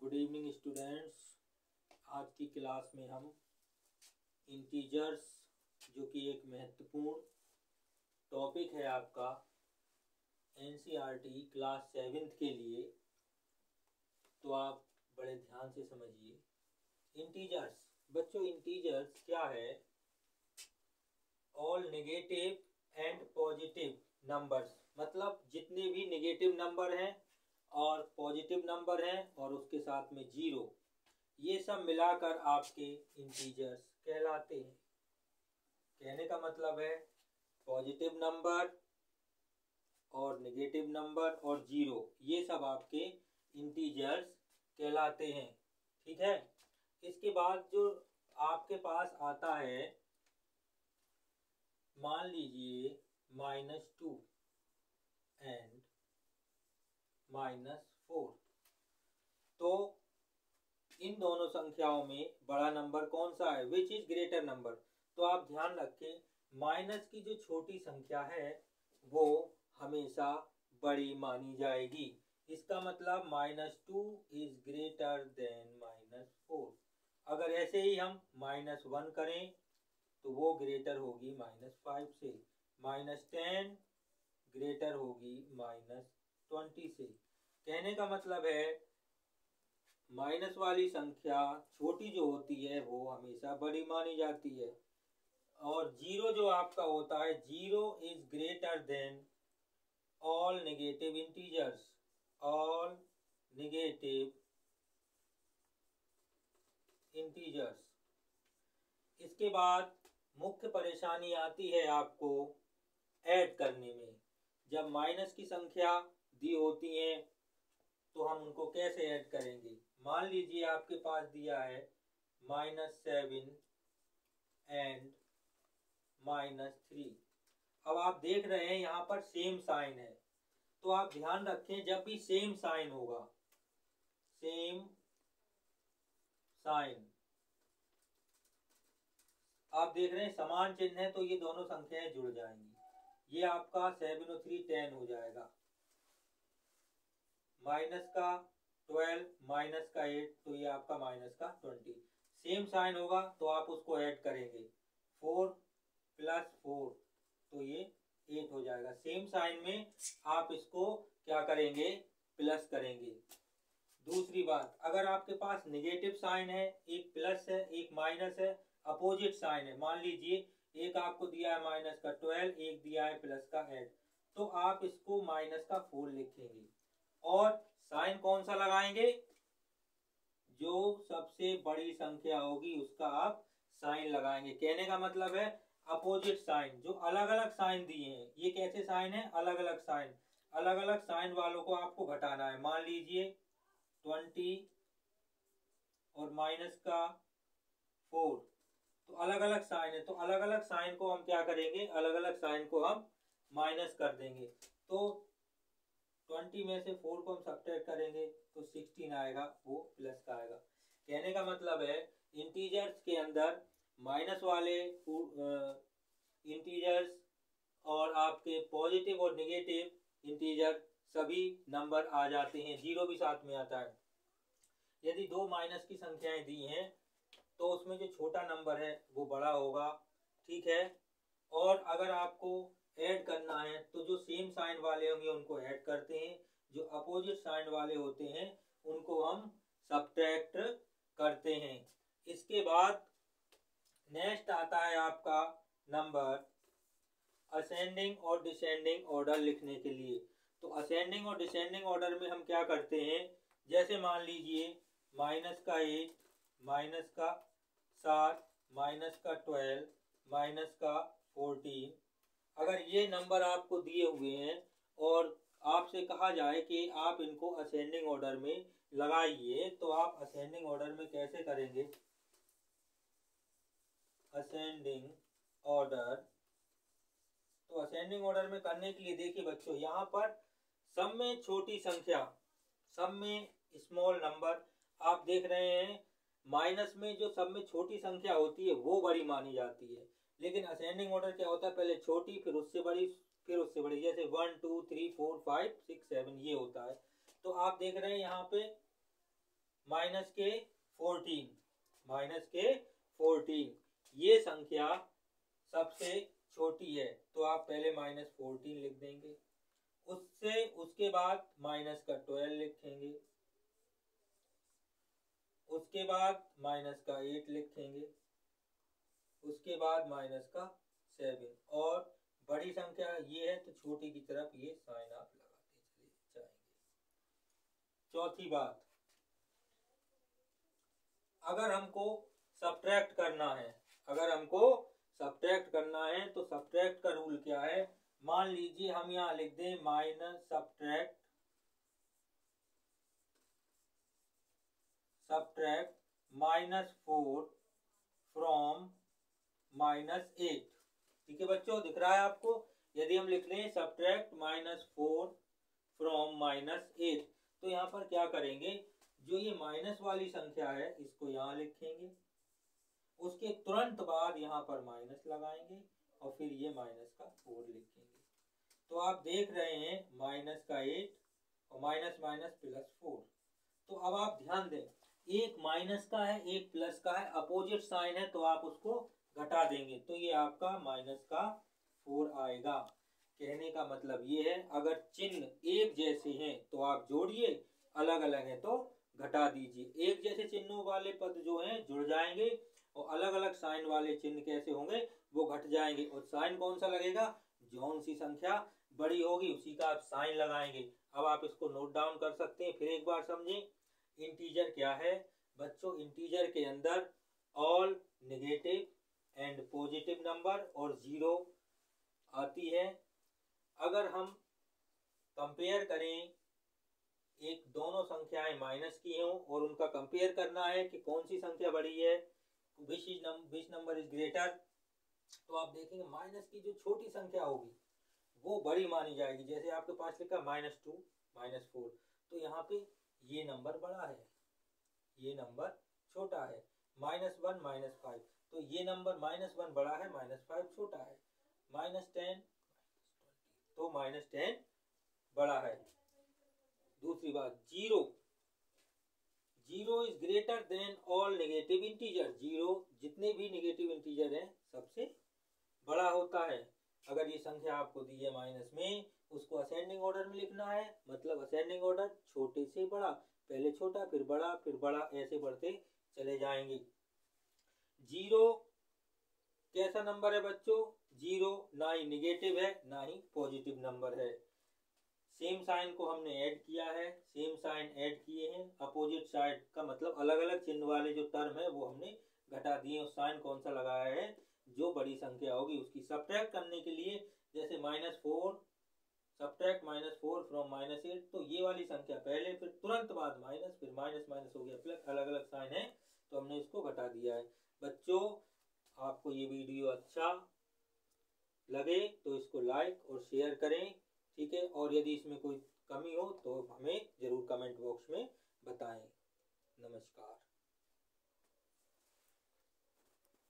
Good evening students. आज की class में हम इंटीजर्स, जो कि एक महत्वपूर्ण टॉपिक है आपका एनसीईआरटी क्लास 7th के लिए, तो आप बड़े ध्यान से समझिए। इंटीजर्स बच्चों, इंटीजर्स क्या है? All negative and positive numbers, मतलब जितने भी नेगेटिव नंबर हैं और पॉजिटिव नंबर हैं और उसके साथ में जीरो, ये सब मिलाकर आपके इंटीजर्स कहलाते हैं। कहने का मतलब है पॉजिटिव नंबर और नेगेटिव नंबर और जीरो, ये सब आपके इंटीजर्स कहलाते हैं। ठीक है। इसके बाद जो आपके पास आता है, मान लीजिए -2 एंड -4, तो इन दोनों संख्याओं में बड़ा नंबर कौन सा है? Which is greater number? तो आप ध्यान रखें, माइनस की जो छोटी संख्या है वो हमेशा बड़ी मानी जाएगी। इसका मतलब -2 इज ग्रेटर देन -4। अगर ऐसे ही हम -1 करें तो वो ग्रेटर होगी -5 से, -10 ग्रेटर होगी -20 से। कहने का मतलब है माइनस वाली संख्या छोटी जो होती है वो हमेशा बड़ी मानी जाती है। और जीरो जो आपका होता है, zero is greater than all negative integers, all negative integers. इसके बाद मुख्य परेशानी आती है आपको ऐड करने में। जब माइनस की संख्या दी होती है तो हम उनको कैसे ऐड करेंगे? मान लीजिए आपके पास दिया है -7 एंड -3। अब आप देख रहे हैं यहाँ पर सेम साइन है, तो आप ध्यान रखें जब भी सेम साइन होगा, सेम साइन, आप देख रहे हैं समान चिन्ह है, तो ये दोनों संख्याएं जुड़ जाएंगी। ये आपका 7 और 3 10 हो जाएगा, माइनस का 12 माइनस का 8, तो ये आपका -20। सेम साइन होगा तो आप उसको ऐड करेंगे, 4 + 4, तो ये 8 हो जाएगा। सेम साइन में आप इसको क्या करेंगे? प्लस करेंगे। दूसरी बात, अगर आपके पास नेगेटिव साइन है, एक प्लस है एक माइनस है, अपोजिट साइन है, मान लीजिए एक आपको दिया है -12, एक दिया है +8, तो आप इसको -4 लिखेंगे और साइन कौन सा लगाएंगे? जो सबसे बड़ी संख्या होगी उसका आप साइन लगाएंगे। कहने का मतलब है अपोजिट साइन, जो अलग अलग साइन दिए हैं, ये कैसे साइन है? अलग अलग साइन। अलग अलग साइन वालों को आपको घटाना है। मान लीजिए 20 और -4, तो अलग अलग साइन है, तो अलग अलग साइन को हम क्या करेंगे? अलग अलग साइन को हम माइनस कर देंगे। तो 20 में से 4 को हम सब्ट्रैक्ट करेंगे तो 16 आएगा, वो प्लस का आएगा। कहने का मतलब है इंटीजर्स के अंदर माइनस वाले इंटीजर्स और आपके पॉजिटिव और नेगेटिव इंटीजर सभी नंबर आ जाते हैं, जीरो भी साथ में आता है। यदि दो माइनस की संख्याएं दी हैं तो उसमें जो छोटा नंबर है वो बड़ा होगा। ठीक है। और अगर आपको ऐड करना है तो जो सेम साइन वाले होंगे उनको ऐड करते हैं, जो अपोजिट साइन वाले होते हैं उनको हम सब्ट्रैक्ट करते हैं। इसके बाद नेक्स्ट आता है आपका नंबर असेंडिंग और डिसेंडिंग ऑर्डर लिखने के लिए। तो असेंडिंग और डिसेंडिंग ऑर्डर में हम क्या करते हैं? जैसे मान लीजिए -8, -7, -12, -14, अगर ये नंबर आपको दिए हुए हैं और आपसे कहा जाए कि आप इनको असेंडिंग ऑर्डर में लगाइए, तो आप असेंडिंग ऑर्डर में कैसे करेंगे? असेंडिंग ऑर्डर, तो असेंडिंग ऑर्डर में करने के लिए देखिए बच्चों, यहाँ पर सब में छोटी संख्या, सब में स्मॉल नंबर, आप देख रहे हैं माइनस में जो सब में छोटी संख्या होती है वो बड़ी मानी जाती है। लेकिन असेंडिंग ऑर्डर क्या होता है? पहले छोटी, फिर उससे बड़ी, फिर उससे बड़ी, जैसे 1 2 3 4 5 6 7 ये होता है। तो आप देख रहे हैं यहाँ पे माइनस के 14 ये संख्या सबसे छोटी है, तो आप पहले -14 लिख देंगे। उसके बाद माइनस का 12 लिखेंगे, उसके बाद माइनस का 8 लिखेंगे, उसके बाद माइनस का 7, और बड़ी संख्या ये है तो छोटी की तरफ ये साइन आप लगाते चले जाएंगे। चौथी बात, अगर हमको सब्ट्रैक्ट करना है तो सब्ट्रैक्ट का रूल क्या है। मान लीजिए हम यहाँ लिख दें माइनस सब्ट्रैक्ट -4 फ्रॉम -8। ठीक है बच्चों, दिख रहा है आपको। यदि हम लिख लें सब्ट्रैक्ट -4 फ्रॉम -8, तो यहाँ पर क्या करेंगे, जो ये माइनस वाली संख्या है इसको यहाँ लिखेंगे, उसके तुरंत बाद यहाँ पर माइनस लगाएंगे और फिर ये माइनस का 4 लिखेंगे। तो आप देख रहे हैं माइनस का 8 और माइनस माइनस +4। तो अब आप ध्यान दें, एक माइनस का है एक प्लस का है, अपोजिट साइन है, तो आप उसको घटा देंगे तो ये आपका माइनस का 4 आएगा। कहने का मतलब ये है, अगर चिन्ह एक जैसे हैं तो आप जोड़िए, अलग अलग है तो घटा दीजिए। एक जैसे चिन्हों वाले पद जो हैं जुड़ जाएंगे और अलग अलग साइन वाले चिन्ह कैसे होंगे, वो घट जाएंगे। और साइन कौन सा लगेगा, जौन सी संख्या बड़ी होगी उसी का आप साइन लगाएंगे। अब आप इसको नोट डाउन कर सकते हैं, फिर एक बार समझें। इंटीजर क्या है बच्चों, इंटीजर के अंदर all negative and positive number और 0 आती है। अगर हम कंपेयर करें, एक दोनों संख्याएं माइनस की हों और उनका कंपेयर करना है कि कौन सी संख्या बड़ी है, विच नंबर इज ग्रेटर, तो आप देखेंगे माइनस की जो छोटी संख्या होगी वो बड़ी मानी जाएगी। जैसे आपके पास लिखा -2 -4, तो यहाँ पे ये नंबर बड़ा है, ये नंबर छोटा है। -1 -5, तो ये नंबर -1 बड़ा है, -5 छोटा है। -10 तो -10 बड़ा है। दूसरी बात, 0 is greater than all negative integer. 0 जितने भी नेगेटिव इंटीजर हैं सबसे बड़ा होता है। अगर ये संख्या आपको दी है माइनस में, उसको असेंडिंग ऑर्डर में लिखना है, मतलब असेंडिंग ऑर्डर छोटे से बड़ा, पहले छोटा फिर बड़ा ऐसे बढ़ते चले जाएंगे। 0 कैसा नंबर है बच्चों, 0 ना ही नेगेटिव है ना ही पॉजिटिव नंबर है। सेम साइन को हमने ऐड किया है, सेम साइन ऐड किए हैं, अपोजिट साइड का मतलब अलग अलग चिन्ह वाले जो टर्म है वो हमने घटा दिए। और साइन कौन सा लगाया है, जो बड़ी संख्या होगी उसकी। सब्ट्रैक्ट करने के लिए जैसे -4 सब्ट्रैक्ट -4 फ्रॉम -8, तो ये वाली संख्या पहले, फिर तुरंत बाद माइनस, फिर माइनस माइनस हो गया प्लस, अलग अलग साइन है तो हमने इसको घटा दिया है। बच्चों, आपको ये वीडियो अच्छा लगे तो इसको लाइक और शेयर करें, ठीक है। और यदि इसमें कोई कमी हो तो हमें जरूर कमेंट बॉक्स में बताएं। नमस्कार।